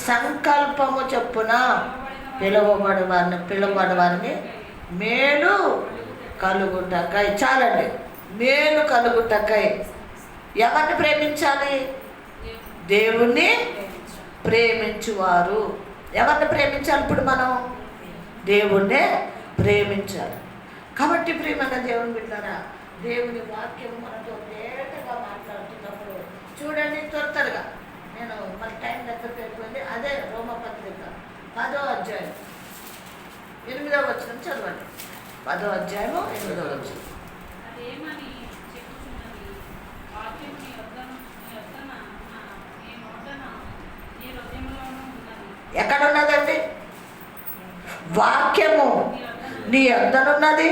సంకల్పము చొప్పున పిలువబడి వారిని మేలు కలుగుటకై. చాలండి. మేలు కలుగుటకై ఎవరిని ప్రేమించాలి? దేవుణ్ణి ప్రేమించువారు. ఎవరిని ప్రేమించాలి? ఇప్పుడు మనం దేవుణ్ణే ప్రేమించాలి. కాబట్టి ప్రియమైన దేవుని బిడ్డలారా, దేవుని వాక్యం మనతో తేటగా మాట్లాడుతున్నప్పుడు చూడండి, త్వరగా నేను మన టైం దగ్గరికి వెళ్ళిపోయింది. అదే రోమపత్రిక 10వ అధ్యాయం 8వ వచనం చదవండి. 10వ అధ్యాయము 8వ వచనం. ఎక్కడ ఉన్నదండి వాక్యము? నీ యొద్దనున్నది,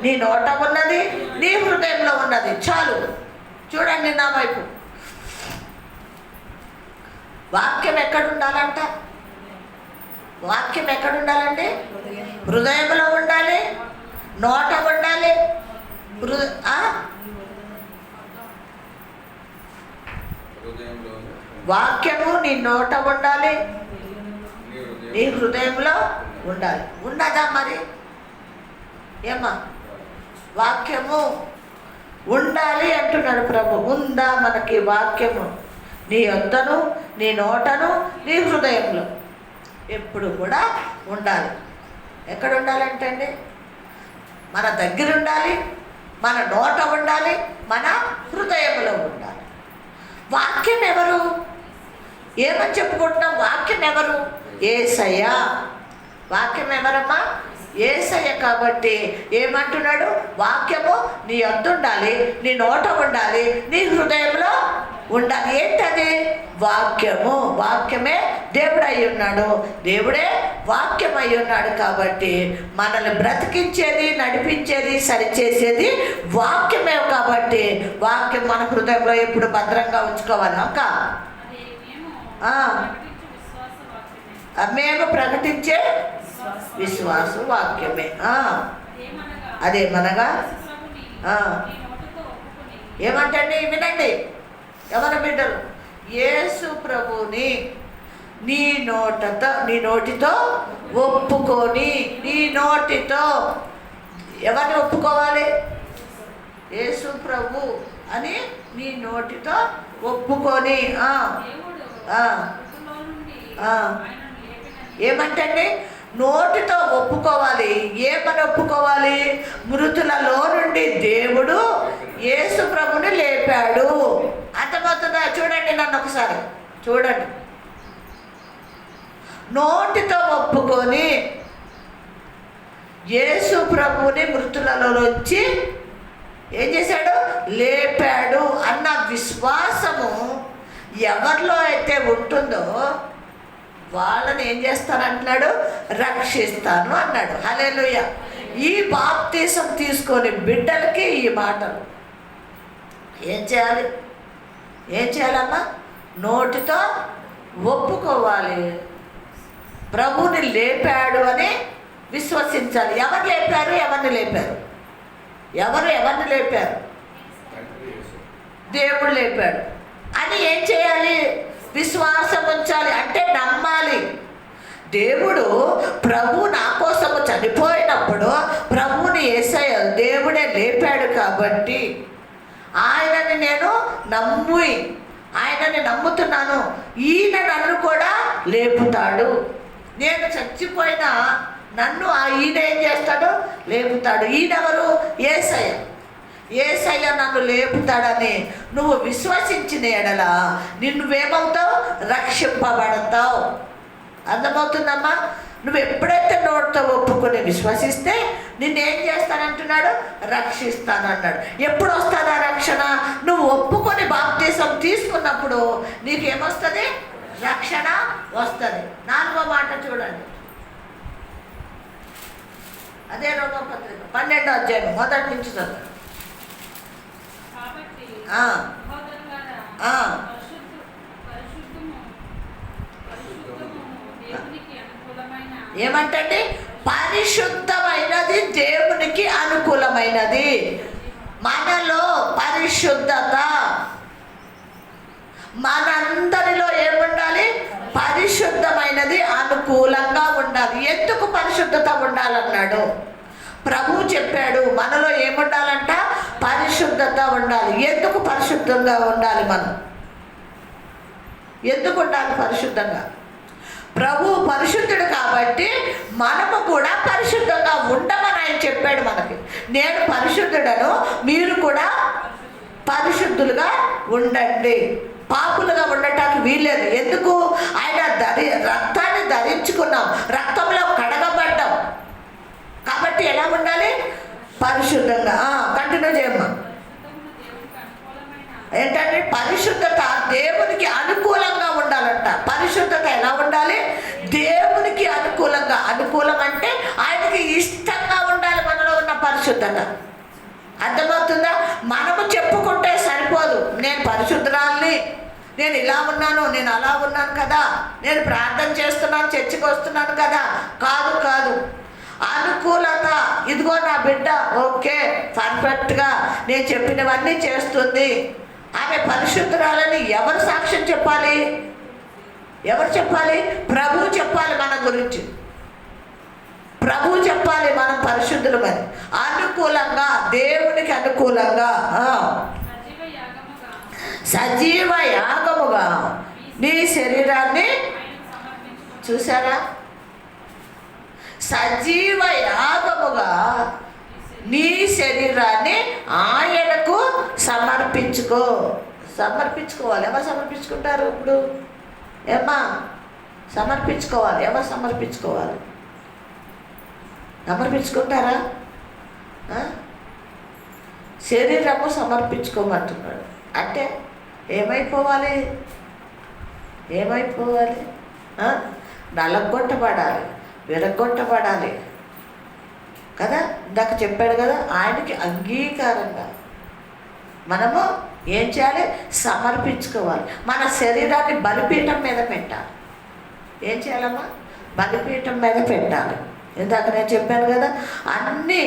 నీ నోట ఉన్నది, నీ హృదయంలో ఉన్నది. చాలు. చూడండి నా వైపు. వాక్యం ఎక్కడ ఉండాలంట? వాక్యం ఎక్కడ ఉండాలండి? హృదయంలో ఉండాలి, నోట ఉండాలి. వాక్యము నీ నోట ఉండాలి, నీ హృదయంలో ఉండాలి. ఉన్నదా మరి? ఏమా వాక్యము ఉండాలి అంటున్నాడు ప్రభు. ఉందా మనకి వాక్యము? నీ యొద్దను, నీ నోటను, నీ హృదయంలో ఎప్పుడు కూడా ఉండాలి. ఎక్కడ ఉండాలంటే అండి, మన దగ్గర ఉండాలి, మన నోట ఉండాలి, మన హృదయంలో ఉండాలి. వాక్యం ఎవరు? ఏమని చెప్పుకుంటున్నాం? వాక్యం ఎవరు? యేసయ్య. వాక్యం ఎవరమ్మా? యేసయ్య. కాబట్టి ఏమంటున్నాడు? వాక్యము నీ యొద్ద ఉండాలి, నీ నోట ఉండాలి, నీ హృదయంలో ఉండాలి. ఏంటది? వాక్యము. వాక్యమే దేవుడు అయి ఉన్నాడు, దేవుడే వాక్యం అయి ఉన్నాడు. కాబట్టి మనల్ని బ్రతికించేది, నడిపించేది, సరిచేసేది వాక్యమే. కాబట్టి వాక్యం మన హృదయంలో ఎప్పుడు భద్రంగా ఉంచుకోవాలి. ఇంకా మేము ప్రకటించే విశ్వాస వాక్యమే. అదేమనగా ఏమంటండి? వినండి ఎవరి బిడ్డలు, యేసు ప్రభుని నీ నోటితో ఒప్పుకొని, నీ నోటితో ఎవరిని ఒప్పుకోవాలి? యేసు ప్రభు అని నీ నోటితో ఒప్పుకొని. ఏమంటండి? నోటితో ఒప్పుకోవాలి. ఏమని ఒప్పుకోవాలి? మృతులలో నుండి దేవుడు యేసు ప్రభుని లేపాడు. అర్థమవుతుందా? చూడండి, నన్ను ఒకసారి చూడండి. నోటితో ఒప్పుకొని యేసు ప్రభుని మృతులలో నుంచి ఏం చేశాడు? లేపాడు అన్న విశ్వాసము ఎవరిలో అయితే ఉంటుందో వాళ్ళని ఏం చేస్తానంటున్నాడు? రక్షిస్తాను అన్నాడు. హల్లెలూయా. ఈ బాప్తీసం తీసుకొని బిడ్డలకి ఈ మాటలు ఏం చేయాలి? ఏం చేయాలమ్మా? నోటితో ఒప్పుకోవాలి, ప్రభుని లేపాడు అని విశ్వసించాలి. ఎవరు లేపారు? ఎవరిని లేపారు? ఎవరిని లేపారు? దేవుడు లేపాడు అని ఏం చేయాలి? విశ్వాసం ఉంచాలి. అంటే నమ్మాలి. దేవుడు ప్రభు నా కోసము చనిపోయినప్పుడు ప్రభువుని యేసయ్య దేవుడే లేపాడు. కాబట్టి ఆయనని నేను ఆయనని నమ్ముతున్నాను. ఈయన నన్ను కూడా లేపుతాడు. నేను చచ్చిపోయినా నన్ను ఈయన ఏం చేస్తాడు? లేపుతాడు. ఈయనెవరు? యేసయ్య. యేసయ్య నన్ను లేపుతాడని నువ్వు విశ్వసించిన ఎడల నువ్వేమవుతావు? రక్షింపబడతావు. అర్థమవుతుందమ్మా? నువ్వు ఎప్పుడైతే నోటితో ఒప్పుకొని విశ్వసిస్తే నిన్నేం చేస్తానంటున్నాడు? రక్షిస్తానన్నాడు. ఎప్పుడు వస్తుందా రక్షణ? నువ్వు ఒప్పుకొని బాప్తీసం తీసుకున్నప్పుడు నీకేమొస్తుంది? రక్షణ వస్తుంది. 4వ మాట చూడండి. అదే రోమపత్రిక 12వ అధ్యాయం 1 నుంచి చదువు. ఏమంటే పరిశుద్ధమైనది దేవునికి అనుకూలమైనది. మనలో పరిశుద్ధత, మనందరిలో ఏముండాలి? పరిశుద్ధమైన అనుకూలంగా ఉండాలి. ఎందుకు పరిశుద్ధత ఉండాలన్నాడు? ప్రభువు చెప్పాడు మనలో ఏముండాలంట? పరిశుద్ధత ఉండాలి. ఎందుకు పరిశుద్ధంగా ఉండాలి? మనం ఎందుకు ఉండాలి పరిశుద్ధంగా? ప్రభు పరిశుద్ధుడు కాబట్టి మనము కూడా పరిశుద్ధంగా ఉండమని ఆయన చెప్పాడు మనకి. నేను పరిశుద్ధుడను, మీరు కూడా పరిశుద్ధులుగా ఉండండి. పాపులుగా ఉండటానికి వీల్లేదు. ఎందుకు? ఆయన రక్తాన్ని ధరించుకున్నాం, రక్తంలో కడగబడ్డాం కాబట్టి ఎలా ఉండాలి? పరిశుద్ధంగా. కంటిన్యూ చేయమ్మా. ఏంటంటే పరిశుద్ధత దేవునికి అనుకూలంగా ఉండాలంట. పరిశుద్ధత ఎలా ఉండాలి? దేవునికి అనుకూలంగా. అనుకూలం అంటే ఆయనకి ఇష్టంగా ఉండాలి మనలో ఉన్న పరిశుద్ధత. అర్థమవుతుందా? మనము చెప్పుకుంటే సరిపోదు. నేను పరిశుద్ధురాల్ని, నేను ఇలా ఉన్నాను, నేను అలా ఉన్నాను కదా, నేను ప్రార్థన చేస్తున్నాను, చర్చికి వస్తున్నాను కదా. కాదు కాదు. అనుకూలత. ఇదిగో నా బిడ్డ ఓకే, పర్ఫెక్ట్గా నేను చెప్పినవన్నీ చేస్తుంది, ఆమె పరిశుద్ధురాలని ఎవరు సాక్ష్యం చెప్పాలి? ఎవరు చెప్పాలి? ప్రభువు చెప్పాలి మన గురించి. ప్రభువు చెప్పాలి మనం పరిశుద్ధులమని. అనుకూలంగా, దేవునికి అనుకూలంగా, సజీవ యాగముగా నీ శరీరాన్ని. చూసారా? సజీవ యాగముగా నీ శరీరాన్ని ఆయనకు సమర్పించుకో. సమర్పించుకోవాలి. ఎవరు సమర్పించుకుంటారు ఇప్పుడు? ఏమ్మా సమర్పించుకోవాలి. ఎవరు సమర్పించుకోవాలి? సమర్పించుకుంటారా? శరీరము సమర్పించుకోమంటున్నాడు. అంటే ఏమైపోవాలి? ఏమైపోవాలి? నలగొట్టబడాలి, విరగొట్టబడాలి కదా. ఇందాక చెప్పాడు కదా, ఆయనకి అంగీకారంగా మనము ఏం చేయాలి? సమర్పించుకోవాలి. మన శరీరాన్ని బలిపీఠం మీద పెట్టాలి. ఏం చేయాలమ్మా? బలిపీఠం మీద పెట్టాలి. ఇందాక నేను చెప్పాను కదా, అన్నీ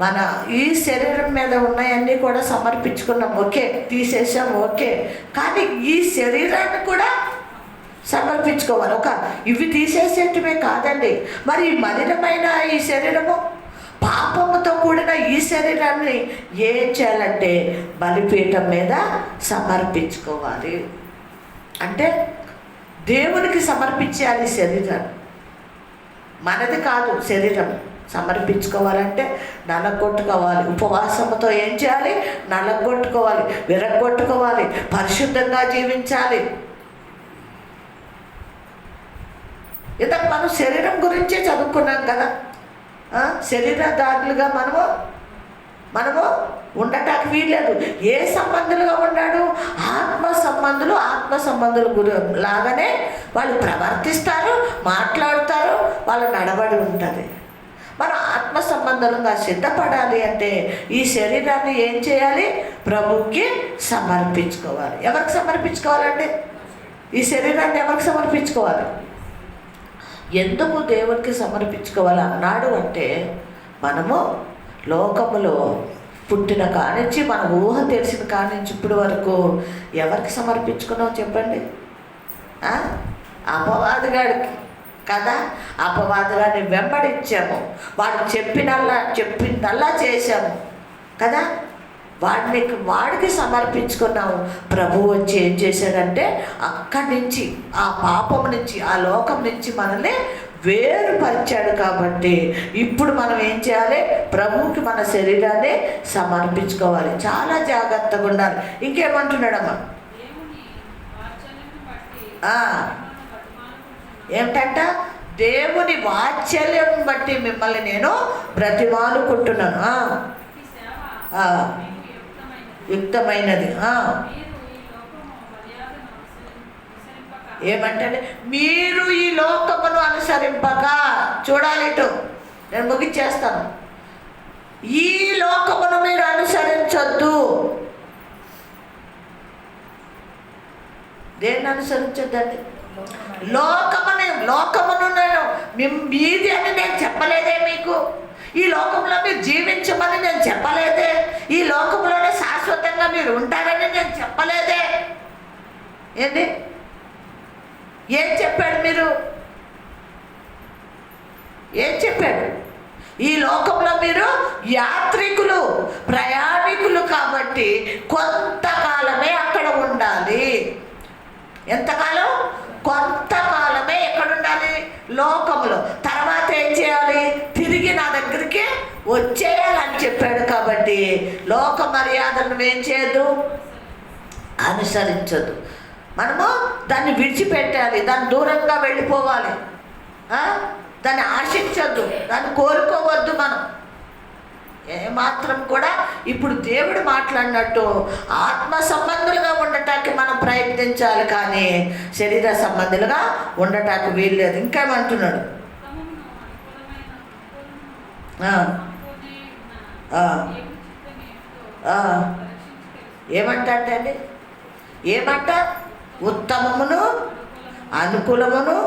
మన ఈ శరీరం మీద ఉన్నాయన్నీ కూడా సమర్పించుకున్నాం, ఓకే, తీసేసాం, ఓకే. కానీ ఈ శరీరాన్ని కూడా సమర్పించుకోవాలి. ఇవి తీసేసేటమే కాదండి, మరి ఈ మలినమైన ఈ శరీరము, పాపముతో కూడిన ఈ శరీరాన్ని ఏం చేయాలంటే బలిపీఠం మీద సమర్పించుకోవాలి. అంటే దేవునికి సమర్పించాలి శరీరాన్ని, మనది కాదు. శరీరం సమర్పించుకోవాలంటే నలగొట్టుకోవాలి. ఉపవాసంతో ఏం చేయాలి? నలగొట్టుకోవాలి, విరగొట్టుకోవాలి, పరిశుద్ధంగా జీవించాలి. ఇంతకు మనం శరీరం గురించే చదువుకున్నాం కదా. శరీరదారులుగా మనము ఉండటానికి వీల్లేదు. ఏ సంబంధులుగా ఉన్నాడు? ఆత్మ సంబంధులు లాగానే వాళ్ళు ప్రవర్తిస్తారు, మాట్లాడతారు, వాళ్ళ నడవడి ఉంటుంది. మనం ఆత్మ సంబంధంగా సిద్ధపడాలి అంటే ఈ శరీరాన్ని ఏం చేయాలి? ప్రభువుకి సమర్పించుకోవాలి. ఎవరికి సమర్పించుకోవాలండి? ఈ శరీరాన్ని ఎవరికి సమర్పించుకోవాలి? ఎందుకు దేవునికి సమర్పించుకోవాలి అన్నాడు అంటే, మనము లోకములో పుట్టిన కానించి, మన ఊహ తెలిసిన కానించి ఇప్పటి వరకు ఎవరికి సమర్పించుకున్నాం చెప్పండి? అపవాదిగాడికి కదా. అపవాదిగాడిని వెంబడించాము, వాడు చెప్పిందల్లా చేశాము కదా. వాడికి సమర్పించుకున్నాము. ప్రభువు వచ్చి ఏం చేశాడంటే అక్కడి నుంచి, ఆ పాపం నుంచి, ఆ లోకం నుంచి మనల్ని వేరుపరిచాడు. కాబట్టి ఇప్పుడు మనం ఏం చేయాలి? ప్రభువుకి మన శరీరాన్ని సమర్పించుకోవాలి. చాలా జాగ్రత్తగా ఉండాలి. ఇంకేమంటున్నాడమ్మా? ఏమిటంట? దేవుని వాత్సల్యం బట్టి మిమ్మల్ని నేను బ్రతిమాలుకుంటున్నాను. యుక్తమైనది. ఏమంటే మీరు ఈ లోకమును అనుసరింపక, చూడాలి ఇటు, నేను ముగిచ్చేస్తాను. ఈ లోకమును మీరు అనుసరించొద్దు. దేన్ని అనుసరించొద్దండి? లోకమును నేను మీది అని నేను చెప్పలేదే మీకు. ఈ లోకంలో మీరు జీవించమని నేను చెప్పలేదే. ఈ లోకంలోనే శాశ్వతంగా మీరు ఉంటారని నేను చెప్పలేదే. ఏంటి? ఏం చెప్పాడు మీరు? ఏం చెప్పాడు? ఈ లోకంలో మీరు యాత్రికులు, ప్రయాణికులు కాబట్టి కొంతకాలమే అక్కడ ఉండాలి. ఎంతకాలం? కొంతకాలమే ఎక్కడ ఉండాలి? లోకములో. తర్వాత ఏం చేయాలి? తిరిగి నా దగ్గరికి వచ్చేయాలని చెప్పాడు. కాబట్టి లోక మర్యాదలను ఏం చేయదు? అనుసరించదు. మనము దాన్ని విడిచిపెట్టాలి, దాన్ని దూరంగా వెళ్ళిపోవాలి. దాన్ని ఆశించద్దు, దాన్ని కోరుకోవద్దు. మనం ఏమాత్రం కూడా ఇప్పుడు దేవుడు మాట్లాడినట్టు ఆత్మ సంబంధులుగా ఉండటానికి మనం ప్రయత్నించాలి, కానీ శరీర సంబంధులుగా ఉండటానికి వీల్లేదు. ఇంకేమంటున్నాడు? ఏమంటాడండి? ఏమంట? ఉత్తమమును, అనుకూలమును,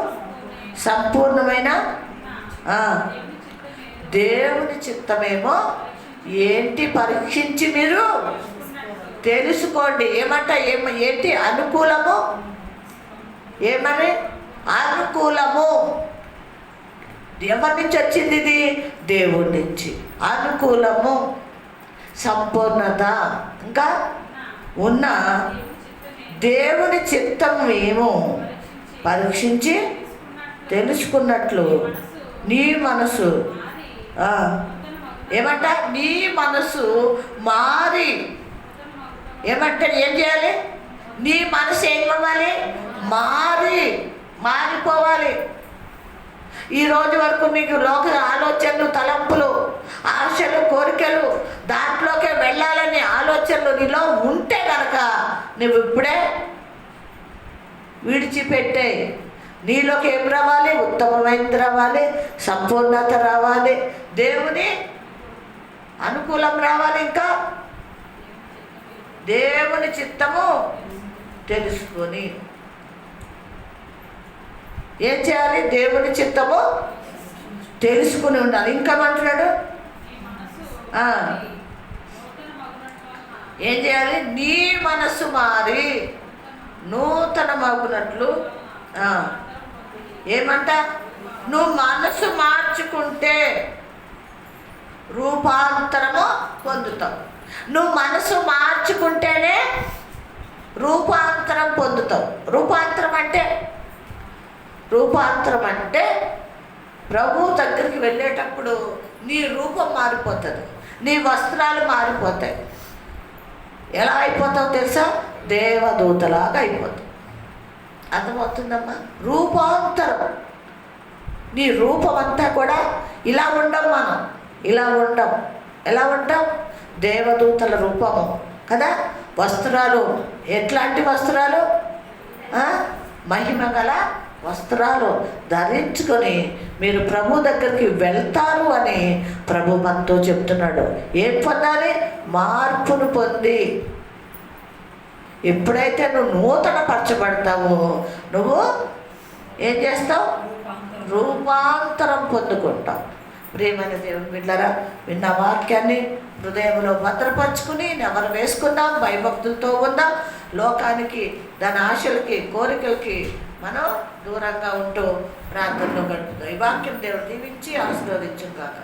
సంపూర్ణమైన దేవుని చిత్తమేమో ఏంటి పరీక్షించి మీరు తెలుసుకోండి. ఏమంట? ఏంటి? అనుకూలము. ఏమని? అనుకూలము. ఎవరి నుంచి వచ్చింది ఇది? దేవుడి నుంచి. అనుకూలము, సంపూర్ణత, ఇంకా ఉన్న దేవుని చిత్తం ఏమో పరీక్షించి తెలుసుకున్నట్లు నీ మనసు ఏమంట? నీ మనసు మారి. ఏమంటే ఏం చేయాలి? నీ మనసు ఏం కావాలి? మారిపోవాలి. ఈ రోజు వరకు నీకు లోక ఆలోచనలు, తలంపులు, ఆశలు, కోరికలు, దాంట్లోకే వెళ్ళాలనే ఆలోచనలు నీలో ఉంటే కనుక నువ్వు ఇప్పుడే విడిచిపెట్టే. నీలోకి ఏం రావాలి? ఉత్తమమైనది రావాలి, సంపూర్ణత రావాలి, దేవుని అనుకూలం రావాలి, ఇంకా దేవుని చిత్తము తెలుసుకొని ఏం చేయాలి? దేవుని చిత్తము తెలుసుకుని ఉండాలి. ఇంకా అంటున్నాడు ఏం చేయాలి? నీ మనసు మారి నూతన మగునట్లు. ఏమంట? నువ్వు మనసు మార్చుకుంటే రూపాంతరము పొందుతావు. నువ్వు మనసు మార్చుకుంటేనే రూపాంతరం పొందుతావు. రూపాంతరం అంటే ప్రభు దగ్గరికి వెళ్ళేటప్పుడు నీ రూపం మారిపోతుంది, నీ వస్త్రాలు మారిపోతాయి. ఎలా అయిపోతావు తెలుసా? దేవదూతలాగా అయిపోతావు. అర్థమవుతుందమ్మా? రూపాంతరం. నీ రూపం అంతా కూడా ఇలా ఉండం. మనం ఇలా ఉండం. ఎలా ఉంటాం? దేవదూతల రూపము కదా. వస్త్రాలు ఎట్లాంటి వస్త్రాలు? మహిమ గల వస్త్రాలు ధరించుకొని మీరు ప్రభు దగ్గరికి వెళ్తారు అని ప్రభు మనతో చెప్తున్నాడు. ఏం పొందాలి? మార్పును పొంది. ఎప్పుడైతే నువ్వు నూతన పరచబడతావో నువ్వు ఏం చేస్తావు? రూపాంతరం పొందుకుంటావు. ప్రియమైన దేవుని బిడ్డలారా, విన్న వాక్యాన్ని హృదయంలో భద్రపరుచుకుని నెమరు వేసుకుందాం, భయభక్తులతో ఉందాం. లోకానికి, దాని ఆశలకి, కోరికలకి మనం దూరంగా ఉంటూ ప్రార్థనలో గడుపుతాం. ఈ వాక్యం దేవుడు దీవించి ఆశీర్వదించుగాక.